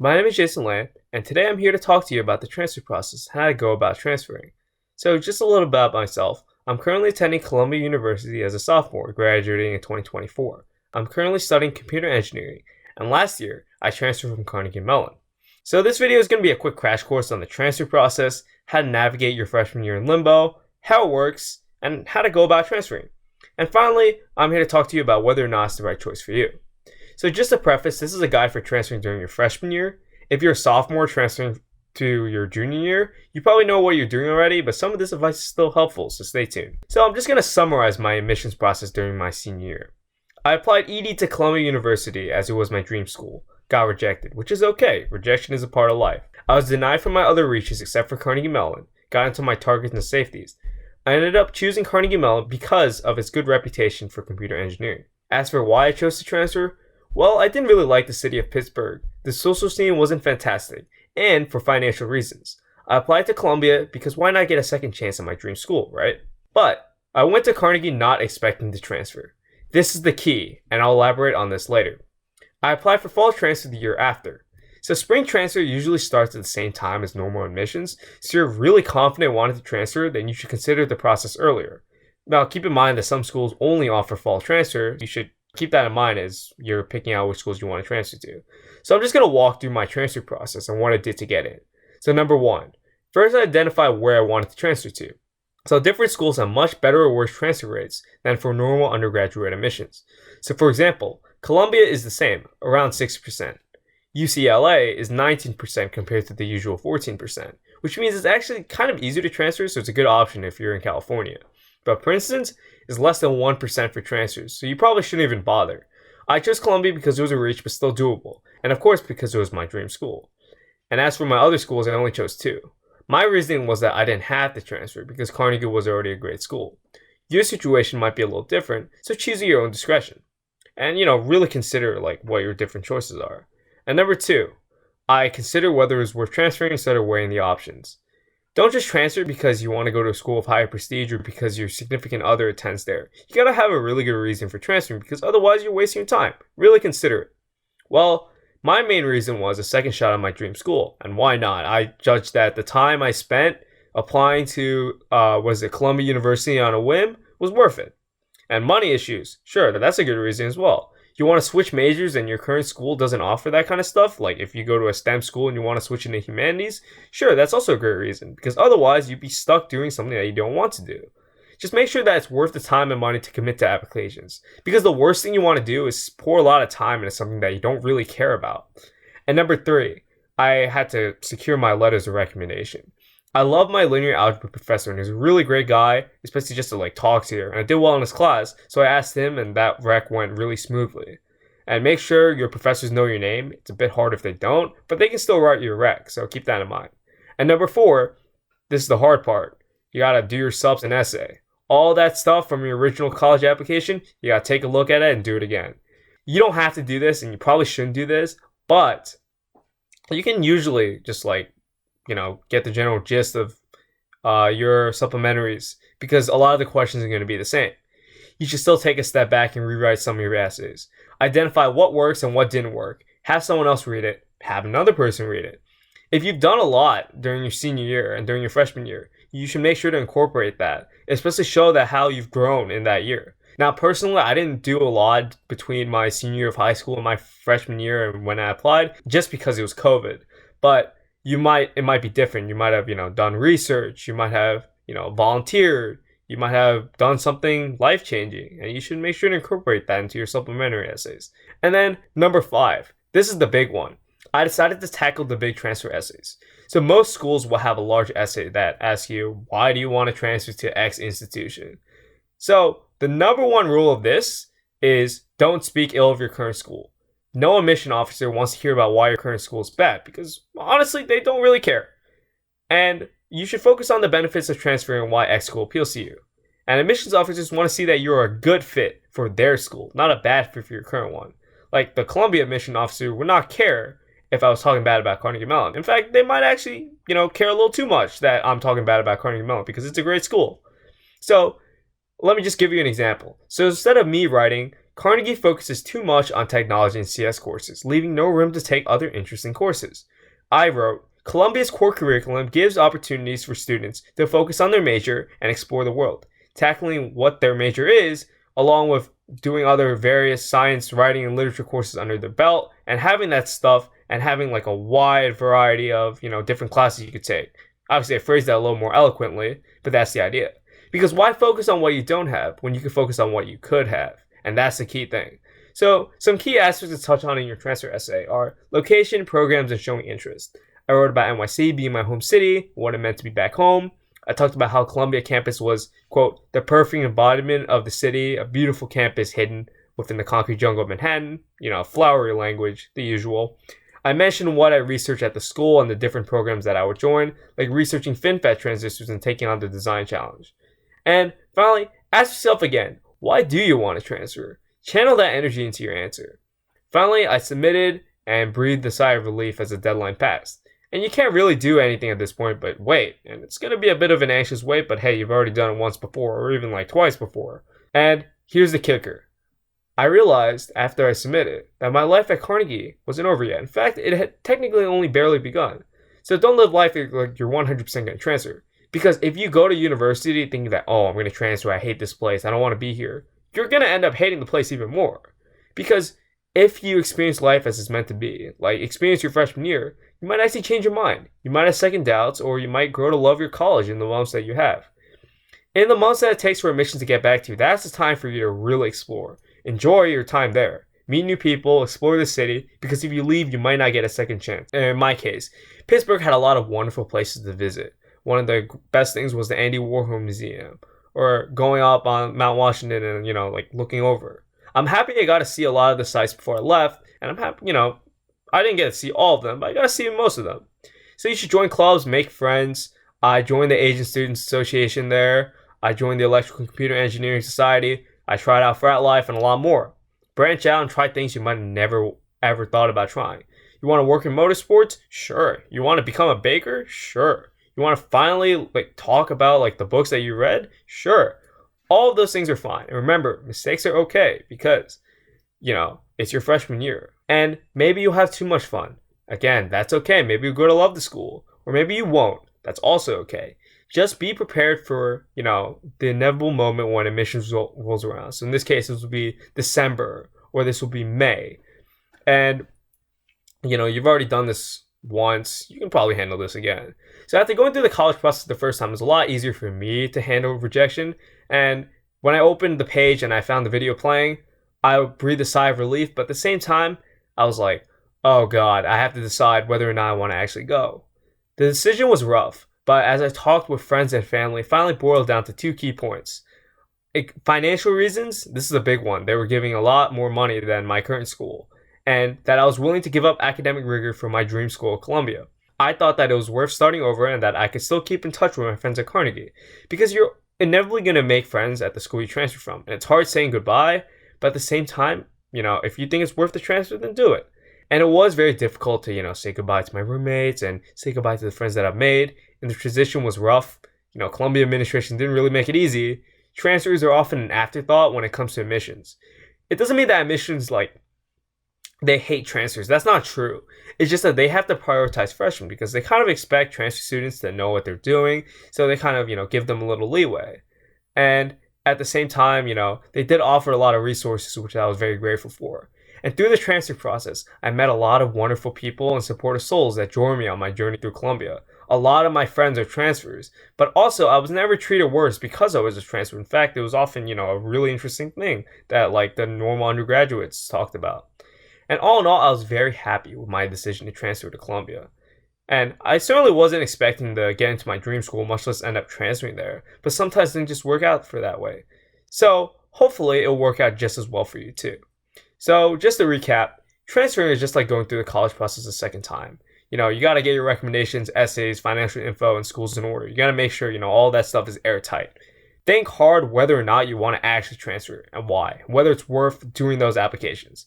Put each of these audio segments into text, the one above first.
My name is Jason Land, and today I'm here to talk to you about the transfer process, how to go about transferring. So, just a little about myself. I'm currently attending Columbia University as a sophomore, graduating in 2024. I'm currently studying computer engineering, and last year I transferred from Carnegie Mellon. So, this video is going to be a quick crash course on the transfer process, how to navigate your freshman year in limbo, how it works, and how to go about transferring. And finally, I'm here to talk to you about whether or not it's the right choice for you. So just to preface, this is a guide for transferring during your freshman year. If you're a sophomore transferring to your junior year, you probably know what you're doing already, but some of this advice is still helpful, so stay tuned. So I'm just going to summarize my admissions process during my senior year. I applied ED to Columbia University as it was my dream school. Got rejected, which is okay. Rejection is a part of life. I was denied from my other reaches except for Carnegie Mellon. Got into my targets and safeties. I ended up choosing Carnegie Mellon because of its good reputation for computer engineering. As for why I chose to transfer, well, I didn't really like the city of Pittsburgh. The social scene wasn't fantastic, and for financial reasons. I applied to Columbia because why not get a second chance at my dream school, right? But I went to Carnegie not expecting to transfer. This is the key, and I'll elaborate on this later. I applied for fall transfer the year after. So spring transfer usually starts at the same time as normal admissions, so you're really confident wanting to transfer, then you should consider the process earlier. Now keep in mind that some schools only offer fall transfer. You should keep that in mind as you're picking out which schools you want to transfer to. So I'm just going to walk through my transfer process and what I did to get in. So number one, first I identified where I wanted to transfer to. So different schools have much better or worse transfer rates than for normal undergraduate admissions. So for example, Columbia is the same, around 6%. UCLA is 19% compared to the usual 14%, which means it's actually kind of easier to transfer, so it's a good option if you're in California. But Princeton is less than 1% for transfers, so you probably shouldn't even bother. I chose Columbia because it was a reach but still doable, and of course because it was my dream school. And as for my other schools, I only chose two. My reasoning was that I didn't have to transfer because Carnegie was already a great school. Your situation might be a little different, so choose at your own discretion. And really consider what your different choices are. And number two, I consider whether it's worth transferring instead of weighing the options. Don't just transfer because you want to go to a school of higher prestige or because your significant other attends there. You gotta have a really good reason for transferring because otherwise you're wasting your time. Really consider it. Well, my main reason was a second shot at my dream school. And why not? I judged that the time I spent applying to, Columbia University on a whim was worth it. And money issues, sure, that's a good reason as well. You want to switch majors and your current school doesn't offer that kind of stuff, like if you go to a STEM school and you want to switch into humanities, sure, that's also a great reason, because otherwise you'd be stuck doing something that you don't want to do. Just make sure that it's worth the time and money to commit to applications, because the worst thing you want to do is pour a lot of time into something that you don't really care about. And number three, I had to secure my letters of recommendation. I love my linear algebra professor, and he's a really great guy, especially just to talk to you. And I did well in his class, so I asked him, and that rec went really smoothly. And make sure your professors know your name. It's a bit hard if they don't, but they can still write your rec, so keep that in mind. And number four, this is the hard part. You gotta do your subs and essay. All that stuff from your original college application, you gotta take a look at it and do it again. You don't have to do this, and you probably shouldn't do this, but you can usually just get the general gist of your supplementaries because a lot of the questions are going to be the same. You should still take a step back and rewrite some of your essays. Identify what works and what didn't work. Have someone else read it. Have another person read it. If you've done a lot during your senior year and during your freshman year, you should make sure to incorporate that, especially show that how you've grown in that year. Now, personally, I didn't do a lot between my senior year of high school and my freshman year and when I applied, just because it was COVID. But it might be different. You might have, done research. You might have, volunteered. You might have done something life-changing. And you should make sure to incorporate that into your supplementary essays. And then number five, this is the big one. I decided to tackle the big transfer essays. So most schools will have a large essay that asks you, why do you want to transfer to X institution? So the number one rule of this is don't speak ill of your current school. No admission officer wants to hear about why your current school is bad because honestly, they don't really care. And you should focus on the benefits of transferring and why X school appeals to you. And admissions officers want to see that you're a good fit for their school, not a bad fit for your current one. Like the Columbia admission officer would not care if I was talking bad about Carnegie Mellon. In fact, they might actually, care a little too much that I'm talking bad about Carnegie Mellon because it's a great school. So let me just give you an example. So instead of me writing, Carnegie focuses too much on technology and CS courses, leaving no room to take other interesting courses. I wrote, Columbia's core curriculum gives opportunities for students to focus on their major and explore the world, tackling what their major is, along with doing other various science, writing, and literature courses under their belt, and having that stuff and having like a wide variety of, different classes you could take. Obviously, I phrased that a little more eloquently, but that's the idea. Because why focus on what you don't have when you can focus on what you could have? And that's the key thing. So, some key aspects to touch on in your transfer essay are location, programs, and showing interest. I wrote about NYC being my home city, what it meant to be back home. I talked about how Columbia campus was, quote, the perfect embodiment of the city, a beautiful campus hidden within the concrete jungle of Manhattan, flowery language, the usual. I mentioned what I researched at the school and the different programs that I would join, like researching FinFET transistors and taking on the design challenge. And finally, ask yourself again, why do you want to transfer? Channel that energy into your answer. Finally, I submitted and breathed a sigh of relief as the deadline passed. And you can't really do anything at this point but wait. And it's going to be a bit of an anxious wait, but hey, you've already done it once before, or even like twice before. And here's the kicker. I realized after I submitted that my life at Carnegie wasn't over yet. In fact, it had technically only barely begun. So don't live life like you're 100% going to transfer. Because if you go to university thinking that, oh, I'm going to transfer, I hate this place, I don't want to be here, you're going to end up hating the place even more. Because if you experience life as it's meant to be, like experience your freshman year, you might actually change your mind. You might have second doubts, or you might grow to love your college in the months that you have. In the months that it takes for admissions to get back to you, that's the time for you to really explore. Enjoy your time there. Meet new people, explore the city, because if you leave, you might not get a second chance. And in my case, Pittsburgh had a lot of wonderful places to visit. One of the best things was the Andy Warhol Museum, or going up on Mount Washington and, looking over. I'm happy I got to see a lot of the sites before I left, and I'm happy, I didn't get to see all of them, but I got to see most of them. So you should join clubs, make friends. I joined the Asian Students Association there. I joined the Electrical and Computer Engineering Society. I tried out frat life and a lot more. Branch out and try things you might have never ever thought about trying. You want to work in motorsports? Sure. You want to become a baker? Sure. You want to finally talk about the books that you read? Sure. All of those things are fine. And remember, mistakes are okay because, it's your freshman year. And maybe you'll have too much fun. Again, that's okay. Maybe you'll grow to love the school. Or maybe you won't. That's also okay. Just be prepared for, the inevitable moment when admissions rolls around. So in this case, this will be December or this will be May. And, you've already done this once. You can probably handle this again. So after going through the college process the first time, it was a lot easier for me to handle rejection. And when I opened the page and I found the video playing, I breathed a sigh of relief. But at the same time, I was like, oh God, I have to decide whether or not I want to actually go. The decision was rough. But as I talked with friends and family, it finally boiled down to two key points. Financial reasons, this is a big one. They were giving a lot more money than my current school. And that I was willing to give up academic rigor for my dream school, Columbia. I thought that it was worth starting over and that I could still keep in touch with my friends at Carnegie. Because you're inevitably going to make friends at the school you transfer from. And it's hard saying goodbye, but at the same time, if you think it's worth the transfer, then do it. And it was very difficult to, say goodbye to my roommates and say goodbye to the friends that I've made. And the transition was rough. Columbia administration didn't really make it easy. Transfers are often an afterthought when it comes to admissions. It doesn't mean that admissions, they hate transfers. That's not true. It's just that they have to prioritize freshmen because they kind of expect transfer students to know what they're doing. So they kind of, give them a little leeway. And at the same time, they did offer a lot of resources, which I was very grateful for. And through the transfer process, I met a lot of wonderful people and supportive souls that joined me on my journey through Columbia. A lot of my friends are transfers, but also I was never treated worse because I was a transfer. In fact, it was often, a really interesting thing that the normal undergraduates talked about. And all in all, I was very happy with my decision to transfer to Columbia. And I certainly wasn't expecting to get into my dream school, much less end up transferring there, but sometimes things just work out for that way. So hopefully it'll work out just as well for you too. So just to recap, transferring is just like going through the college process a second time. You got to get your recommendations, essays, financial info, and schools in order. You got to make sure, all that stuff is airtight. Think hard whether or not you want to actually transfer and why, whether it's worth doing those applications.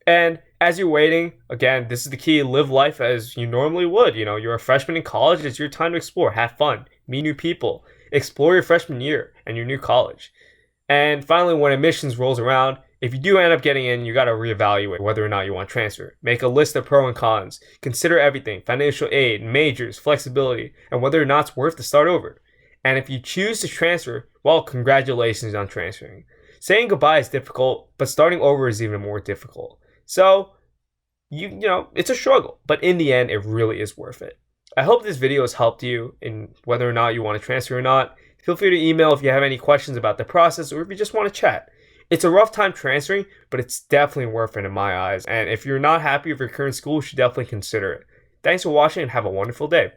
And as you're waiting, again, this is the key, live life as you normally would. You're a freshman in college, it's your time to explore, have fun, meet new people, explore your freshman year and your new college. And finally, when admissions rolls around, If you do end up getting in, you got to reevaluate whether or not you want to transfer. Make a list of pros and cons. Consider everything: financial aid, majors, flexibility, and whether or not it's worth to start over. And if you choose to transfer, well, congratulations on transferring. Saying goodbye is difficult, but starting over is even more difficult. So, you know, it's a struggle, but in the end, it really is worth it. I hope this video has helped you in whether or not you want to transfer or not. Feel free to email if you have any questions about the process or if you just want to chat. It's a rough time transferring, but it's definitely worth it in my eyes. And if you're not happy with your current school, you should definitely consider it. Thanks for watching and have a wonderful day.